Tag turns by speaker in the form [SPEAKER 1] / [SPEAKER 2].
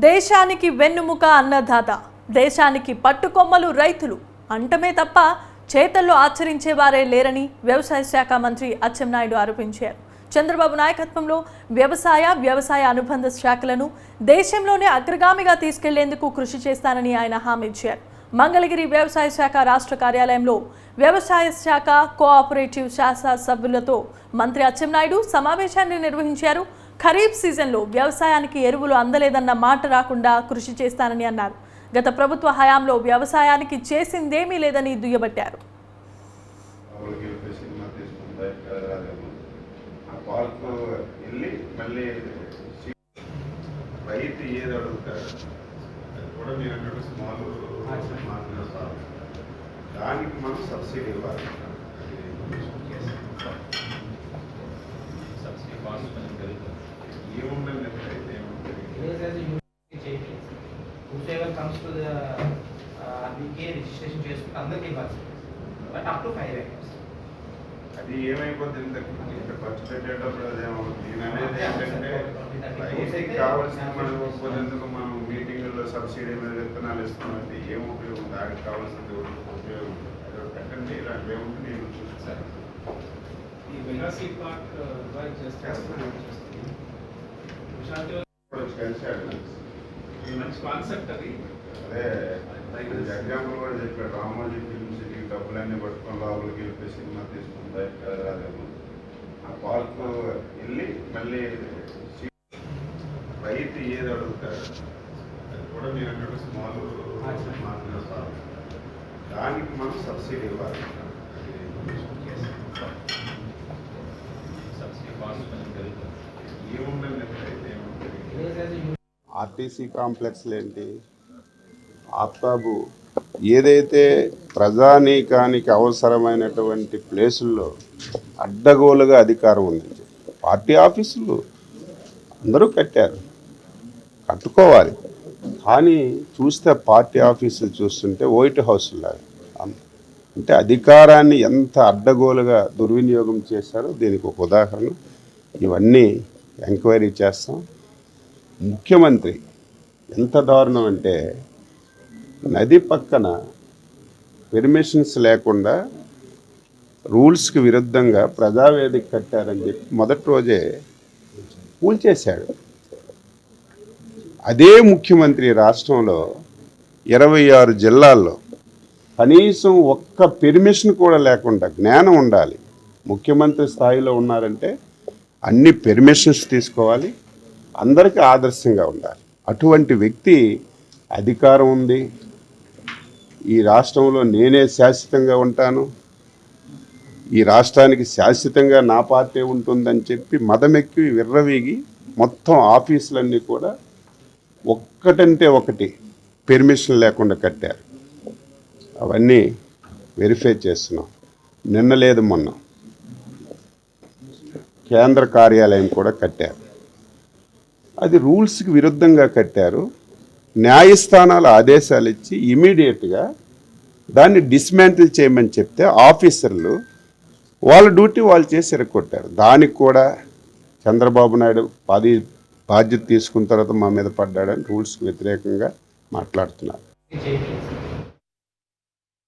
[SPEAKER 1] దేశానికి వెన్నుముక అన్నదాత, దేశానికి పట్టుకొమ్మలు రైతులు అంటమే తప్ప చేతల్లో ఆచరించేవారే లేరని వ్యవసాయ శాఖ మంత్రి అచ్చెన్నాయుడు ఆరోపించారు. చంద్రబాబు నాయకత్వంలో వ్యవసాయ అనుబంధ శాఖలను దేశంలోనే అగ్రగామిగా తీసుకెళ్లేందుకు కృషి చేస్తానని ఆయన హామీ ఇచ్చారు. మంగళగిరి వ్యవసాయ శాఖ రాష్ట్ర కార్యాలయంలో వ్యవసాయ శాఖ కోఆపరేటివ్ శాఖ సభ్యులతో మంత్రి అచ్చెన్నాయుడు సమావేశాన్ని నిర్వహించారు. ఖరీఫ్ సీజన్లో వ్యవసాయానికి ఎరువులు అందలేదన్న మాట రాకుండా కృషి చేస్తానని అన్నారు. గత ప్రభుత్వ హయాంలో వ్యవసాయానికి చేసిందేమీ లేదని దుయ్యబట్టారు.
[SPEAKER 2] దానికి మనం సబ్సిడీ ఇవ్వాలి. ఏముందండి అది ఏమైపోతుంది ఖర్చు పెట్టేటప్పుడు అదేమవుతుంది. నేను అనేది ఏంటంటే రైతుకి కావాల్సిన మనం ఒప్పుకునేందుకు మనం మీటింగుల్లో సబ్సిడీ మీద విత్తనాలు ఇస్తున్నామంటే ఏం ఉపయోగం, దానికి కావాల్సిన ఉపయోగం పెట్టండి. ఇలాంటి ఏముంటుంది నేను చూస్తాను.
[SPEAKER 3] మంచి కాన్సెప్ట్ అది.
[SPEAKER 2] అదే ఎగ్జాంపుల్ కూడా చెప్పాడు, రామోజీ ఫిల్మ్ సిటీ డబ్బులన్నీ పట్టుకొని లోపలికి వెళ్ళిపోయి సినిమా తీసుకుంది రాదేమో. ఆ పార్కు వెళ్ళి మళ్ళీ రైతు ఏది అడుగుతారు అది కూడా మీరు అన్నట్టు స్మాల్ మార్కెట్, దానికి మనం సబ్సిడీ ఇవ్వాలి. ఏముందండి
[SPEAKER 4] ఆర్టీసీ కాంప్లెక్స్లు ఏంటి, ఆప్తాబు ఏదైతే ప్రజానీకానికి అవసరమైనటువంటి ప్లేసుల్లో అడ్డగోలుగా అధికారం ఉంది. పార్టీ ఆఫీసులు అందరూ కట్టారు, కట్టుకోవాలి. కానీ చూస్తే పార్టీ ఆఫీసులు చూస్తుంటే వైట్ హౌస్ లాగా, అంటే అధికారాన్ని ఎంత అడ్డగోలుగా దుర్వినియోగం చేశారో దీనికి ఒక ఉదాహరణ. ఇవన్నీ ఎంక్వైరీ చేస్తాం. ముఖ్యమంత్రి ఎంత దారుణం అంటే నది పక్కన పెర్మిషన్స్ లేకుండా రూల్స్కి విరుద్ధంగా ప్రజావేదిక కట్టారని చెప్పి మొదటి రోజే కూల్చేశాడు. అదే ముఖ్యమంత్రి రాష్ట్రంలో 26 జిల్లాల్లో కనీసం ఒక్క పెర్మిషన్ కూడా లేకుండా, జ్ఞానం ఉండాలి, ముఖ్యమంత్రి స్థాయిలో ఉన్నారంటే అన్ని పెర్మిషన్స్ తీసుకోవాలి, అందరికీ ఆదర్శంగా ఉండాలి. అటువంటి వ్యక్తి అధికారం ఉంది, ఈ రాష్ట్రంలో నేనే శాశ్వతంగా ఉంటాను, ఈ రాష్ట్రానికి శాశ్వతంగా నా పార్టీ ఉంటుందని చెప్పి మదమెక్కి విర్రవీగి మొత్తం ఆఫీసులన్నీ కూడా ఒక్కటంటే ఒకటి పెర్మిషన్ లేకుండా కట్టారు. అవన్నీ వెరిఫై చేస్తున్నాం. నిన్న లేదు మొన్న కేంద్ర కార్యాలయం కూడా కట్టారు. అది రూల్స్కి విరుద్ధంగా కట్టారు. న్యాయస్థానాలు ఆదేశాలు ఇచ్చి ఇమీడియట్గా దాన్ని డిస్మాంటిల్ చేయమని చెప్తే ఆఫీసర్లు వాళ్ళ డ్యూటీ వాళ్ళు చేసి ఎరగొట్టారు. దానికి కూడా చంద్రబాబు నాయుడు బాధ్యత తీసుకున్న తర్వాత మా మీద పడ్డాడని రూల్స్కి వ్యతిరేకంగా మాట్లాడుతున్నారు.